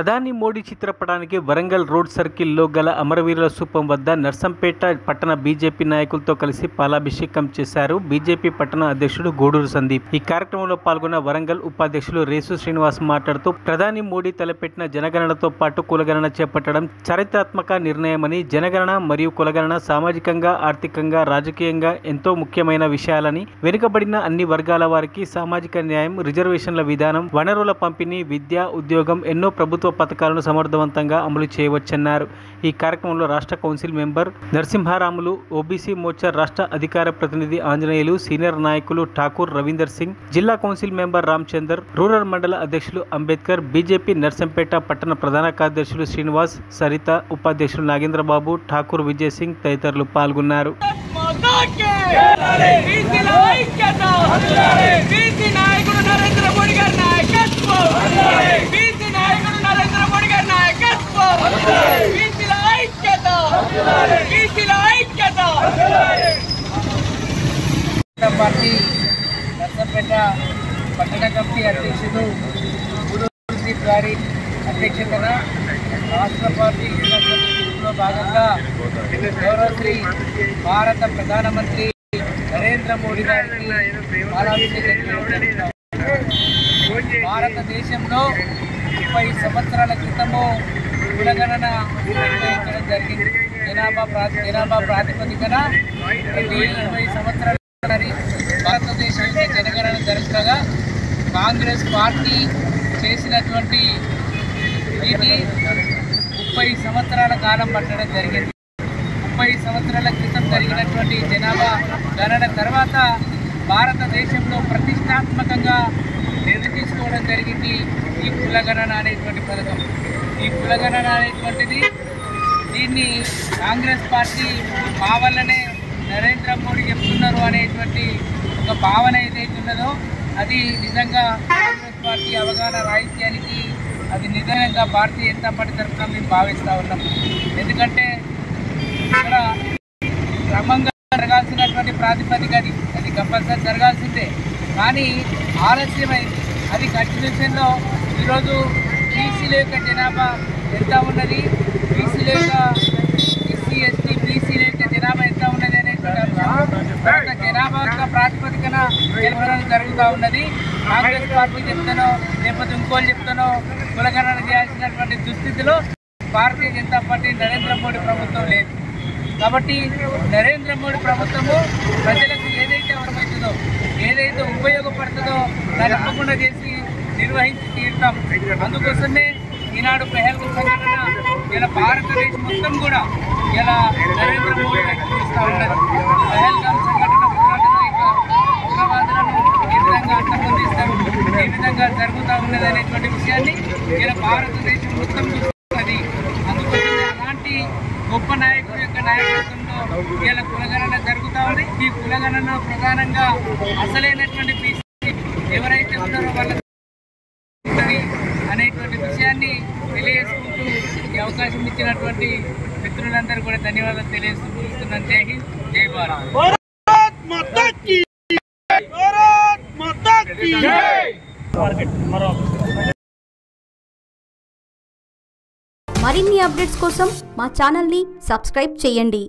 ప్రధాని మోడీ చిత్రపటానికి వరంగల్ రోడ్ సర్కిల్లో గల అమరవీరుల స్థూపం వద్ద నర్సంపేట పట్టణ బీజేపీ నాయకులతో కలిసి పాలాభిషేకం చేశారు బీజేపీ పట్టణ అధ్యక్షుడు గూడూరు సందీప్. ఈ కార్యక్రమంలో పాల్గొన్న వరంగల్ ఉపాధ్యక్షులు రేసు శ్రీనివాస్ మాట్లాడుతూ ప్రధాని మోడీ తలపెట్టిన జనగణనతో పాటు కులగణన చేపట్టడం చారిత్రాత్మక నిర్ణయమని, జనగణన మరియు కులగణన సామాజికంగా, ఆర్థికంగా, రాజకీయంగా ఎంతో ముఖ్యమైన విషయాలని, వెనుకబడిన అన్ని వర్గాల వారికి సామాజిక న్యాయం, రిజర్వేషన్ల విధానం, వనరుల పంపిణీ, విద్య, ఉద్యోగం ఎన్నో ప్రభుత్వ పథకాలను సమర్థవంతంగా అమలు చేయవచ్చన్నారు. ఈ కార్యక్రమంలో రాష్ట్ర కౌన్సిల్ మెంబర్ నరసింహారాములు, ఓబీసీ మోర్చా రాష్ట్ర అధికార ప్రతినిధి ఆంజనేయులు, సీనియర్ నాయకులు ఠాకూర్ రవీందర్ సింగ్, జిల్లా కౌన్సిల్ మెంబర్ రామచందర్, రూరల్ మండల అధ్యక్షులు అంబేద్కర్, బీజేపీ నర్సంపేట పట్టణ ప్రధాన కార్యదర్శులు శ్రీనివాస్, సరిత, ఉపాధ్యక్షులు నాగేంద్రబాబు, ఠాకూర్ విజయ్ సింగ్ తదితరులు పాల్గొన్నారు. పార్టీ నర్సంపేట పట్టణ కమిటీ అధ్యక్షుడు గూడూరు సందీప్ గారి అధ్యక్షతన రాష్ట్ర పార్టీ లో భాగంగా గౌరవశ్రీ భారత ప్రధానమంత్రి నరేంద్ర మోడీ గారికి భారతదేశంలో 30 సంవత్సరాల క్రితము కులగణన నిర్వహించడం జరిగింది. జనాభా ప్రాతిపదికన 20 సంవత్సరాల భారతదేశంలో జనగణన జరుగుతుండగా కాంగ్రెస్ పార్టీ చేసినటువంటి ఇది 30 సంవత్సరాల కాలం పట్టడం జరిగింది. 30 సంవత్సరాల క్రితం జరిగినటువంటి జనాభా గణన తర్వాత భారతదేశంలో ప్రతిష్టాత్మకంగా నిర్ణయించుకోవడం జరిగింది ఈ కులగణన అనేటువంటి పథకం. ఈ కులగణన అనేటువంటిది దీన్ని కాంగ్రెస్ పార్టీ మా వల్లనే నరేంద్ర మోడీ చెప్తున్నారు అనేటువంటి ఒక భావన ఏదైతే ఉన్నదో అది నిజంగా కాంగ్రెస్ పార్టీ అవగాహన రాహిత్యానికి అది నిజంగా భారతీయ జనతా పార్టీ తరఫున మేము భావిస్తూ ఉన్నాం. ఎందుకంటే ఇక్కడ క్రమంగా జరగాల్సినటువంటి ప్రాతిపదిక అది కంపల్సరీ జరగాల్సిందే, కానీ ఆలస్యమైంది. అది కంటిన్యూషన్లో ఈరోజు బీసీల యొక్క జనాభా ఎంత ఉన్నది, బీసీల యొక్క ఎస్సీ ఎస్టీ బీసీల యొక్క జనాభా ఎంత ఉన్నది అనేటువంటి అంశం జనాభా యొక్క ప్రాతిపదికన కులగణన జరుగుతూ ఉన్నది. కాంగ్రెస్ పార్టీ చెప్తానో లేకపోతే ఇంకోళ్ళు చెప్తానో కులగణన చేయాల్సినటువంటి దుస్థితిలో భారతీయ జనతా పార్టీ నరేంద్ర మోడీ ప్రభుత్వం లేదు. కాబట్టి నరేంద్ర మోడీ ప్రభుత్వము ప్రజలకు ఏదైతే అవసరమవుతుందో, ఏదైతే ఉపయోగపడుతుందో దాన్ని తప్పకుండా చేసి నిర్వహించి తీరుతాం. అందుకోసమే ఈనాడు పెహల్గాం సంఘటన ఇలా భారతదేశం మొత్తం కూడా ఇలా నరేంద్ర మోడీ చూస్తూ ఉన్నది. పెహల్గాం సంఘటన ఉగ్రవాదులను ఏ విధంగా అంతమొందిస్తారు, ఏ విధంగా జరుగుతూ ఉన్నది అనేటువంటి విషయాన్ని ఇలా భారతదేశం మొత్తం చూస్తున్నది. అందుకోసమే అలాంటి గొప్ప నాయకుడి యొక్క నాయకత్వంలో ఇలా కులగణన జరుగుతూ ఉంది. ఈ కులగణన ప్రధానంగా అసలైనటువంటి బీసీ ఎవరైతే ఉన్నారో వాళ్ళ అనేటువంటి విషయాన్ని తెలియజేసుకుంటూ ఈ అవకాశం ఇచ్చినటువంటి మిత్రులందరూ కూడా ధన్యవాదాలు తెలియజేస్తున్నాను. జై హింద్, జై భారత్. మరిన్ని అప్డేట్స్ కోసం మా ఛానల్ని సబ్స్క్రైబ్ చేయండి.